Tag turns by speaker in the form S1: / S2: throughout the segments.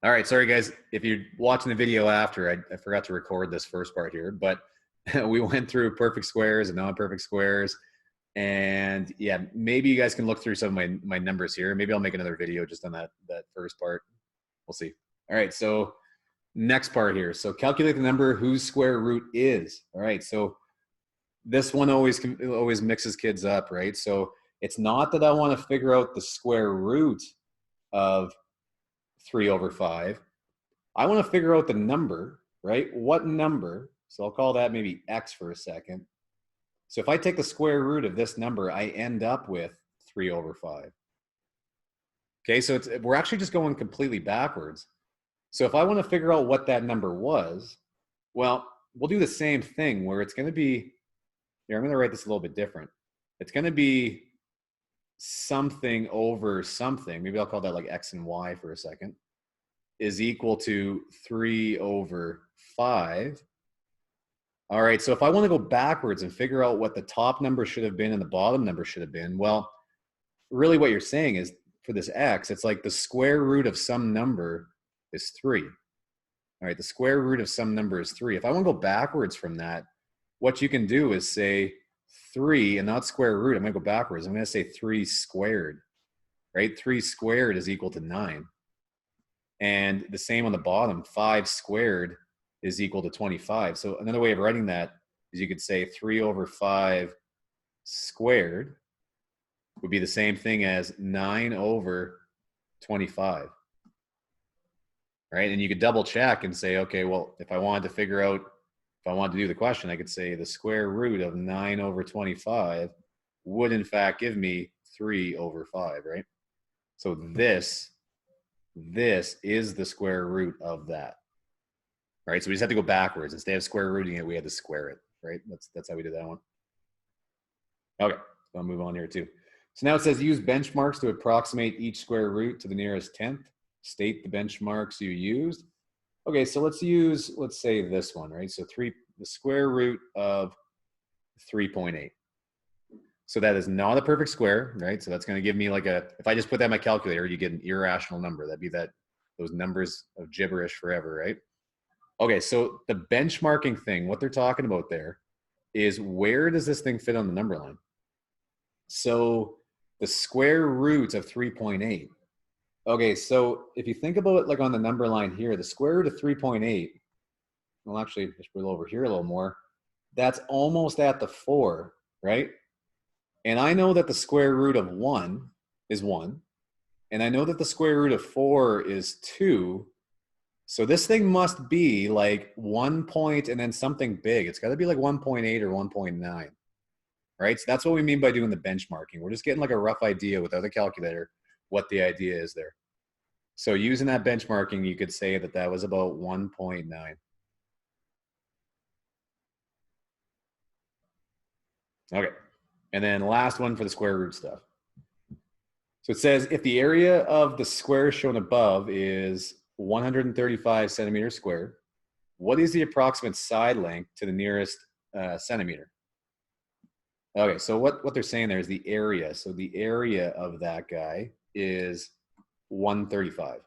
S1: All right, sorry guys, if you're watching the video after, I forgot to record this first part here, but we went through perfect squares and non-perfect squares. And yeah, maybe you guys can look through some of my numbers here. Maybe I'll make another video just on that first part. We'll see. All right, so next part here. So calculate the number whose square root is. All right, so this one always mixes kids up, right? So it's not that I want to figure out the square root of 3/5. I want to figure out the number, right? What number? So I'll call that maybe x for a second. So if I take the square root of this number, I end up with 3/5. Okay, so we're actually just going completely backwards. So if I want to figure out what that number was, well, we'll do the same thing where it's going to be, here, I'm going to write this a little bit different. It's going to be something over something. Maybe I'll call that like x and y for a second, is equal to 3/5. All right, so if I want to go backwards and figure out what the top number should have been and the bottom number should have been, well, really what you're saying is for this x, it's like the square root of some number is 3. All right, the square root of some number is 3. If I want to go backwards from that, what you can do is say 3 and not square root. I'm going to go backwards. I'm going to say 3 squared, right? 3 squared is equal to 9. And the same on the bottom, 5 squared is equal to 25. So another way of writing that is you could say 3/5 squared would be the same thing as 9/25. Right? And you could double check and say, okay, well, if I wanted to figure out, if I wanted to do the question, I could say the square root of 9/25 would in fact give me 3/5, right? So this is the square root of that. All right, so we just have to go backwards. Instead of square rooting it, we had to square it, right? That's how we did that one. Okay, so I'll move on here too. So now it says use benchmarks to approximate each square root to the nearest tenth. State the benchmarks you used. Okay, so let's say this one, right? So the square root of 3.8. So that is not a perfect square, right? So that's going to give me like if I just put that in my calculator, you get an irrational number. That'd be those numbers of gibberish forever, right? Okay, so the benchmarking thing, what they're talking about there is where does this thing fit on the number line? So the square root of 3.8. Okay, so if you think about it like on the number line here, the square root of 3.8, well, actually, just put it over here a little more, that's almost at the 4, right? And I know that the square root of 1 is 1. And I know that the square root of 4 is 2. So this thing must be like 1 point and then something big. It's got to be like 1.8 or 1.9, right? So that's what we mean by doing the benchmarking. We're just getting like a rough idea without a calculator what the idea is there. So using that benchmarking, you could say that that was about 1.9. Okay, and then last one for the square root stuff. So it says if the area of the square shown above is 135 centimeters squared, what is the approximate side length to the nearest centimeter? Okay, so what they're saying there is the area. So the area of that guy is 135.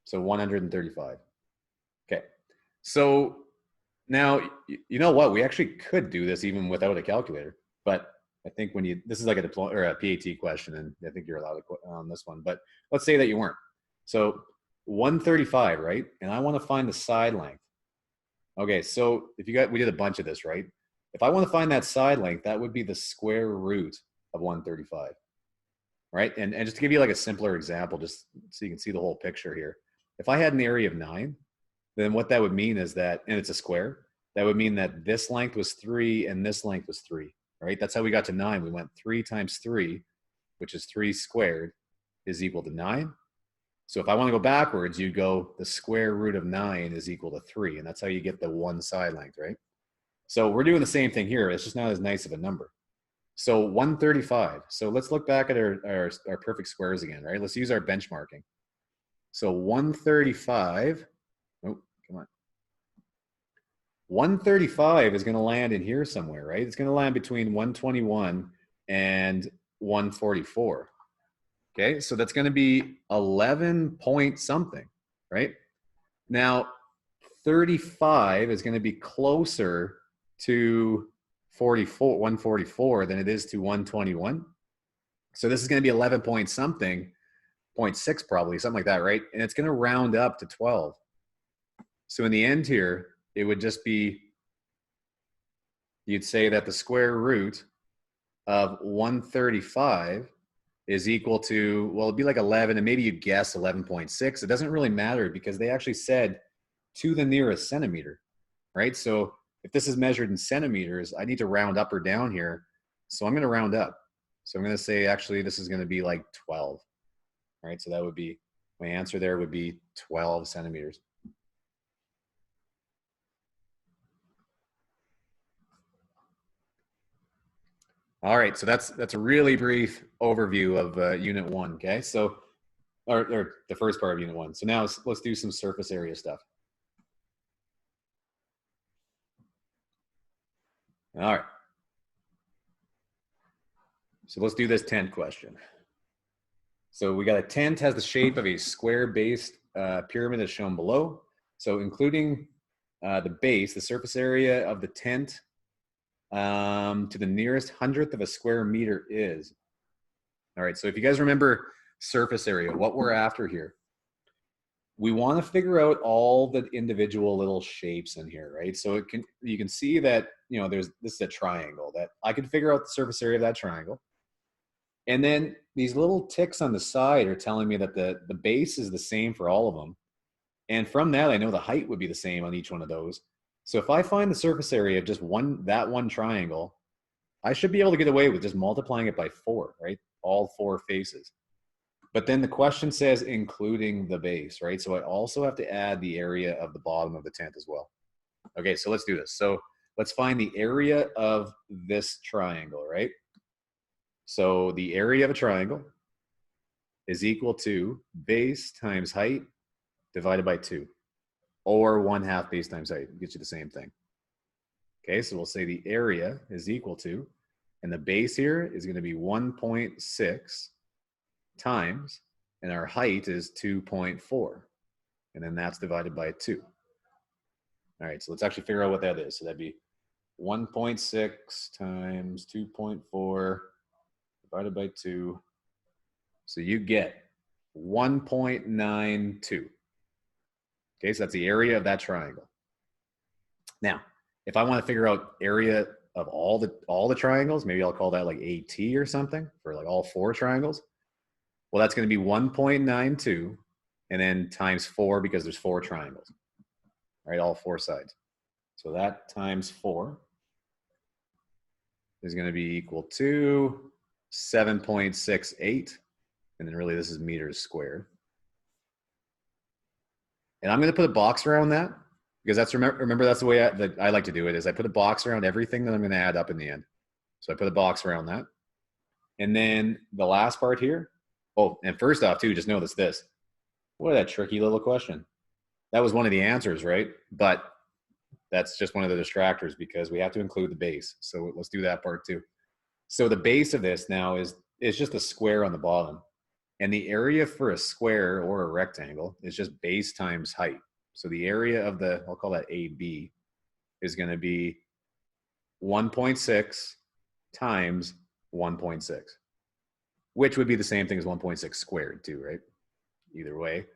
S1: So 135. Okay, so now, you know what? We actually could do this even without a calculator, but I think this is like a PAT question, and I think you're allowed on this one, but let's say that you weren't. So 135, right? And I want to find the side length. Okay, so we did a bunch of this, right? If I want to find that side length, that would be the square root of 135, right? And just to give you like a simpler example, just so you can see the whole picture here. If I had an area of 9, then what that would mean is that, and it's a square, that would mean that this length was 3 and this length was 3, right? That's how we got to 9. We went 3 times 3, which is 3 squared, is equal to 9. So if I want to go backwards, you go the square root of 9 is equal to 3, and that's how you get the one side length, right? So we're doing the same thing here. It's just not as nice of a number. So 135. So let's look back at our perfect squares again, right? Let's use our benchmarking. So 135. Oh, come on. 135 is going to land in here somewhere, right? It's going to land between 121 and 144. Okay, so that's going to be 11 point something, right? Now, 35 is going to be closer to 144 than it is to 121. So this is going to be 11 point something, 0.6 probably, something like that, right? And it's going to round up to 12. So in the end here, it would just be, you'd say that the square root of 135 is equal to, well, it'd be like 11, and maybe you'd guess 11.6. It doesn't really matter because they actually said to the nearest centimeter, right? So if this is measured in centimeters, I need to round up or down here. So I'm going to round up. So I'm going to say, actually, this is going to be like 12, right? So that would be, my answer there would be 12 centimeters. All right, so that's a really brief overview of Unit 1, okay? So, or the first part of Unit 1. So now let's do some surface area stuff. All right. So let's do this tent question. So we got a tent has the shape of a square-based pyramid as shown below. So including the base, the surface area of the tent to the nearest hundredth of a square meter is. All right, so if you guys remember surface area, what we're after here, we want to figure out all the individual little shapes in here, right? So you can see that, you know, this is a triangle, that I can figure out the surface area of that triangle. And then these little ticks on the side are telling me that the base is the same for all of them. And from that, I know the height would be the same on each one of those. So if I find the surface area of just that one triangle, I should be able to get away with just multiplying it by 4, right? All 4 faces. But then the question says including the base, right? So I also have to add the area of the bottom of the tent as well. Okay, so let's do this. So let's find the area of this triangle, right? So the area of a triangle is equal to base times height divided by 2, or 1/2 base times height. It gets you the same thing. Okay, so we'll say the area is equal to, and the base here is going to be 1.6 times, and our height is 2.4, and then that's divided by 2. All right, so let's actually figure out what that is. So that'd be 1.6 times 2.4 divided by 2. So you get 1.92. Okay, so that's the area of that triangle. Now, if I want to figure out area of all the triangles, maybe I'll call that like AT or something for like all 4 triangles. Well, that's going to be 1.92 and then times 4 because there's 4 triangles, right? All 4 sides. So that times 4 is going to be equal to 7.68. And then really this is meters squared. And I'm going to put a box around that because that's, remember that's the way that I like to do it, is I put a box around everything that I'm going to add up in the end. So I put a box around that. And then the last part here, oh, and first off too, just notice this. What a tricky little question. That was one of the answers, right? But that's just one of the distractors because we have to include the base. So let's do that part too. So the base of this now is just a square on the bottom. And the area for a square or a rectangle is just base times height. So the area of the, I'll call that AB, is going to be 1.6 times 1.6, which would be the same thing as 1.6 squared too, right? Either way.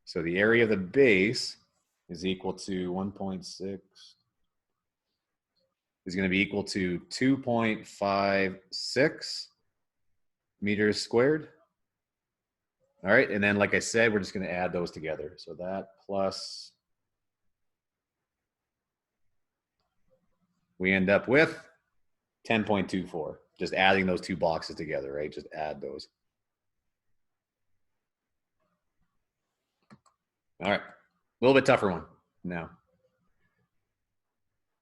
S1: So the area of the base is equal to 1.6 is going to be equal to 2.56 meters squared. All right, and then like I said, we're just going to add those together. So that plus, we end up with 10.24. Just adding those 2 boxes together, right? Just add those. All right, a little bit tougher one now.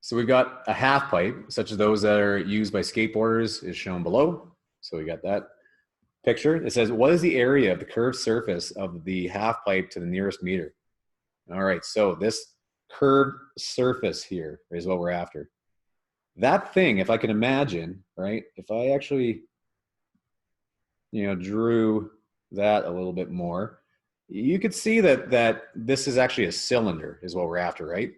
S1: So we've got a half pipe, such as those that are used by skateboarders, is shown below. So we got that picture. It says, what is the area of the curved surface of the half pipe to the nearest meter? All right, so this curved surface here is what we're after. That thing, if I can imagine, right, if I actually, you know, drew that a little bit more, you could see that this is actually a cylinder is what we're after, right?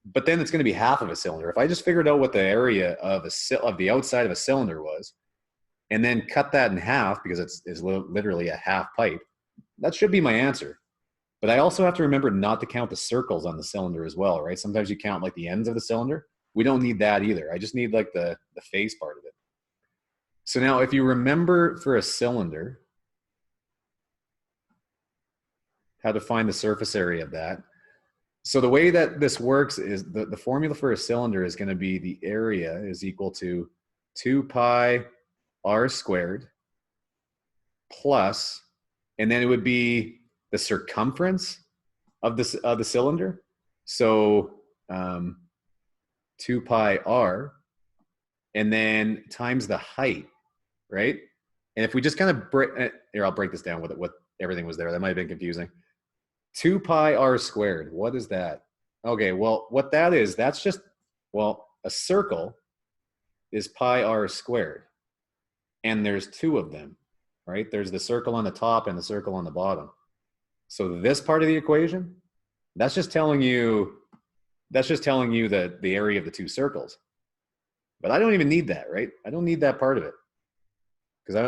S1: But then it's going to be half of a cylinder. If I just figured out what the area of the outside of a cylinder was, and then cut that in half because it's literally a half pipe, that should be my answer. But I also have to remember not to count the circles on the cylinder as well, right? Sometimes you count like the ends of the cylinder. We don't need that either. I just need like the face part of it. So now if you remember for a cylinder, how to find the surface area of that. So the way that this works is the formula for a cylinder is going to be the area is equal to 2 pi r squared plus, and then it would be the circumference of the cylinder. So 2 pi r, and then times the height, right? And if we just kind of here, I'll break this down with what everything was there. That might have been confusing. 2 pi r squared. What is that? Okay, well, what that is, that's just, well, a circle is pi r squared. And there's two of them, right? There's the circle on the top and the circle on the bottom. So this part of the equation, that's just telling you that the area of the two circles. But I don't even need that, right? I don't need that part of it. Because I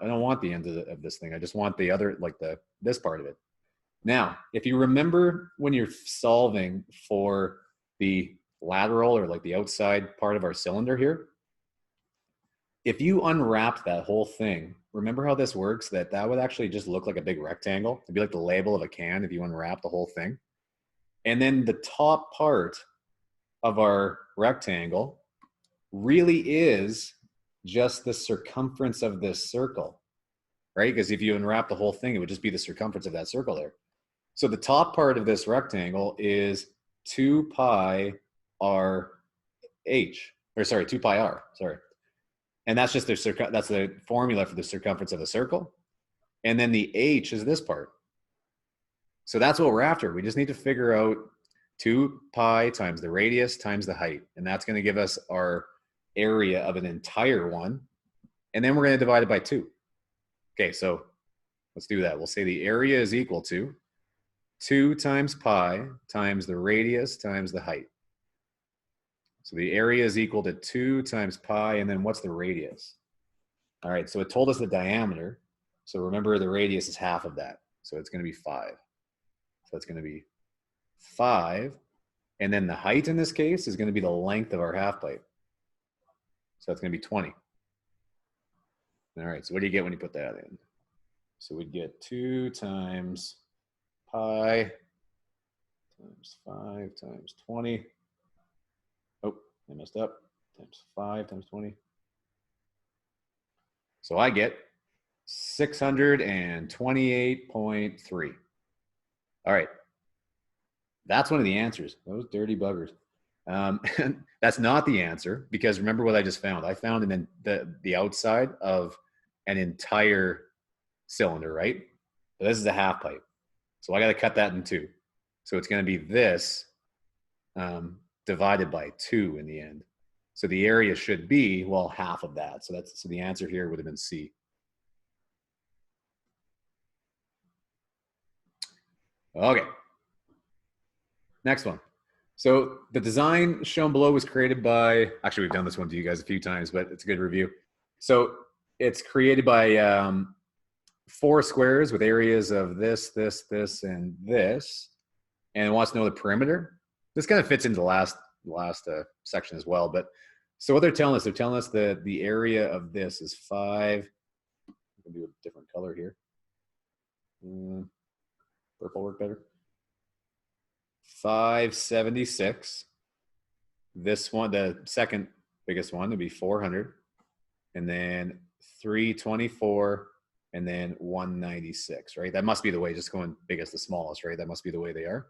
S1: don't want the end of this thing. I just want the other, like this part of it. Now, if you remember when you're solving for the lateral or like the outside part of our cylinder here, if you unwrap that whole thing, remember how this works? That would actually just look like a big rectangle. It'd be like the label of a can if you unwrap the whole thing. And then the top part of our rectangle really is just the circumference of this circle, right? Because if you unwrap the whole thing, it would just be the circumference of that circle there. So the top part of this rectangle is 2 pi r h, or sorry, 2 pi r, sorry. And that's just that's the formula for the circumference of the circle. And then the h is this part. So that's what we're after. We just need to figure out 2 pi times the radius times the height. And that's going to give us our area of an entire one. And then we're going to divide it by 2. Okay, so let's do that. We'll say the area is equal to 2 times pi times the radius times the height. So the area is equal to 2 times pi, and then what's the radius? All right, so it told us the diameter. So remember the radius is half of that. So it's going to be 5. So it's going to be 5. And then the height in this case is going to be the length of our half pipe. So that's going to be 20. All right, so what do you get when you put that in? So we'd get 2 times pi times 5 times 20. Oh, I messed up. Times 5 times 20. So I get 628.3. All right. That's one of the answers. Those dirty buggers. That's not the answer, because remember what I just found. I found the outside of an entire cylinder, right? But this is a half pipe. So I got to cut that in 2. So it's going to be this divided by 2 in the end. So the area should be, well, half of that. So the answer here would have been C. Okay. Next one. So the design shown below was created by, actually we've done this one to you guys a few times, but it's a good review. So it's created by 4 squares with areas of this, this, this, and this. And it wants to know the perimeter. This kind of fits into the last section as well. But so what they're telling us that the area of this is 5. I'm gonna do a different color here. Purple work better. 576. This one, the second biggest one, would be 400, and then 324, and then 196. Right? That must be the way. Just going biggest to smallest. Right? That must be the way they are.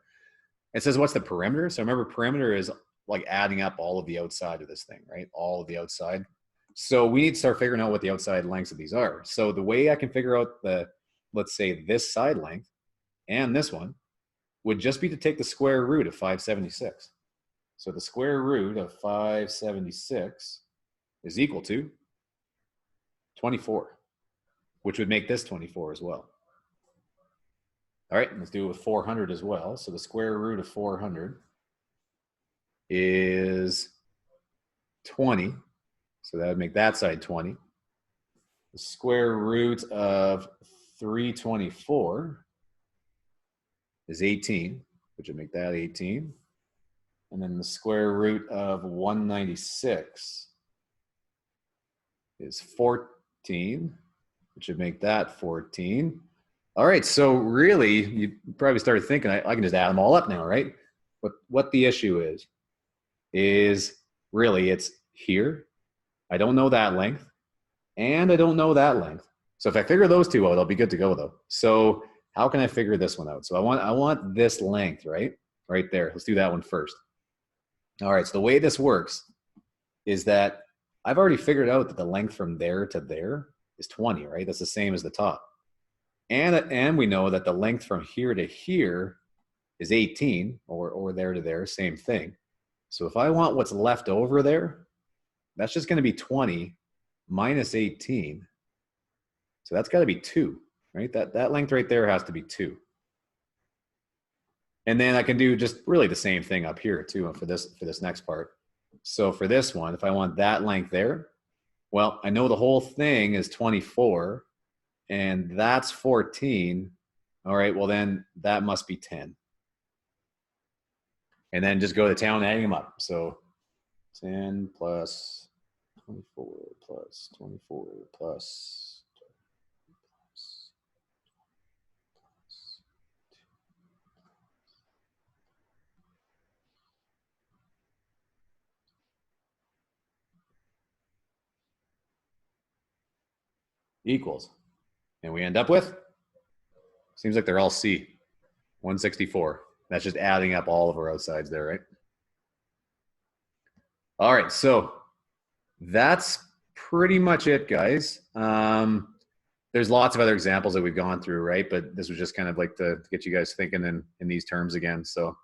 S1: It says, what's the perimeter? So remember, perimeter is like adding up all of the outside of this thing, right? All of the outside. So we need to start figuring out what the outside lengths of these are. So the way I can figure out let's say this side length and this one would just be to take the square root of 576. So the square root of 576 is equal to 24, which would make this 24 as well. All right, let's do it with 400 as well. So the square root of 400 is 20. So that would make that side 20. The square root of 324 is 18, which would make that 18. And then the square root of 196 is 14, which would make that 14. All right, so really, you probably started thinking, I can just add them all up now, right? But what the issue is really it's here. I don't know that length, and I don't know that length. So if I figure those two out, I'll be good to go though. So how can I figure this one out? So I want this length, right? Right there. Let's do that one first. All right, so the way this works is that I've already figured out that the length from there to there is 20, right? That's the same as the top. And we know that the length from here to here is 18, or there to there, same thing. So if I want what's left over there, that's just going to be 20 minus 18. So that's got to be 2, right? That length right there has to be 2. And then I can do just really the same thing up here too for this next part. So for this one, if I want that length there, well, I know the whole thing is 24 and that's 14. All right, well then that must be 10. And then just go to town adding them up. So 10 plus 24 plus 24 plus equals. And we end up with, seems like they're all C, 164. That's just adding up all of our outsides there, right? All right, so that's pretty much it, guys. There's lots of other examples that we've gone through, right? But this was just kind of like to get you guys thinking in these terms again. So